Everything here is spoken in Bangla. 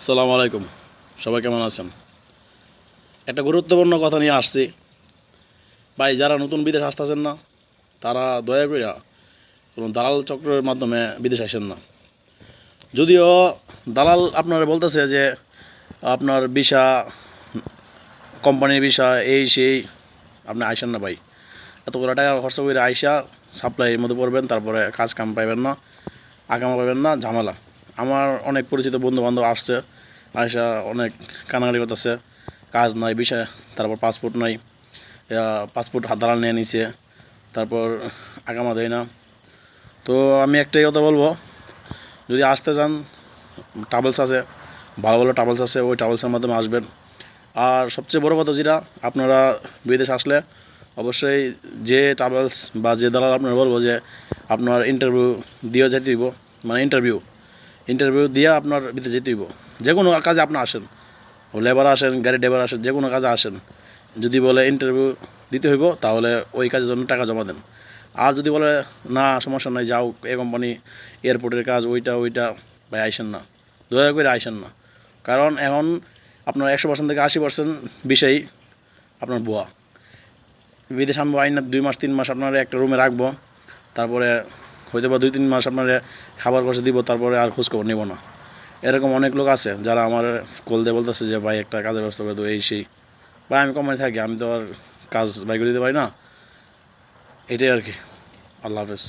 আসসালামু আলাইকুম। সবাই কেমন আছেন? একটা গুরুত্বপূর্ণ কথা নিয়ে আসছি। ভাই, যারা নতুন বিদেশ আসতেছেন না, তারা দয়া কইরা কোনো দালাল চক্রের মাধ্যমে বিদেশ আসেন না। যদিও দালাল আপনারা বলতেছে যে আপনার ভিসা, কোম্পানির ভিসা এই সেই, আপনি আইসেন না ভাই। এতগুলো টাকা খরচ করে আইসা সাপ্লাইয়ের মধ্যে পড়বেন, তারপরে কাজ কাম পাইবেন না, আকামা পাইবেন না, ঝামেলা। আমার অনেক পরিচিত বন্ধুবান্ধব আসছে, আইসা অনেক কানাকাটি করতেছে, কাজ নাই, বিষয়, তারপর পাসপোর্ট নাই, পাসপোর্ট হাত দালাল নিয়ে নিছে, তারপর আকামা দেয় না। তো আমি একটাই কথা বলবো, যদি আসতে চান, ট্রাভেলস আছে, ভালো ভালো ট্রাভেলস আছে, ওই ট্রাভেলসের মাধ্যমে আসবেন। আর সবচেয়ে বড় কথা যেটা, আপনারা বিদেশ আসলে অবশ্যই যে ট্রাভেলস বা যে দালাল আপনারা বলবো যে আপনার ইন্টারভিউ দিয়ে যেতে হইব, মানে ইন্টারভিউ দিয়ে আপনার বিদেশ যেতে হইব। যে কোনো কাজে আপনি আসেন, লেবার আসেন, গাড়ি ড্রাইভার আসেন, যে কোনো কাজে আসেন, যদি বলে ইন্টারভিউ দিতে হইব, তাহলে ওই কাজের জন্য টাকা জমা দেন। আর যদি বলে না সমস্যা নাই, যাও এ কোম্পানি, এয়ারপোর্টের কাজ, ওইটা ভাই আইসেন না, দয়া করে আইসেন না। কারণ এখন আপনার 100% থেকে 80% বিষয়ই আপনার ভুয়া। বিদেশ আনবো, আইন 2 মাস 3 মাস আপনার একটা রুমে রাখবো, তারপরে হয়তো বা 2-3 মাস আপনার খাবার খরচ দিব, তারপরে আর খোঁজখবর নেব না। এরকম অনেক লোক আছে যারা আমার কল দিয়ে বলতেছে যে ভাই একটা কাজের ব্যবস্থা করে দেবো, এই সেই। ভাই, আমি কোম্পানি থাকি, আমি তো আর কাজ বাই করে দিতে পারি না। এটাই আর কি। আল্লাহ হাফেজ।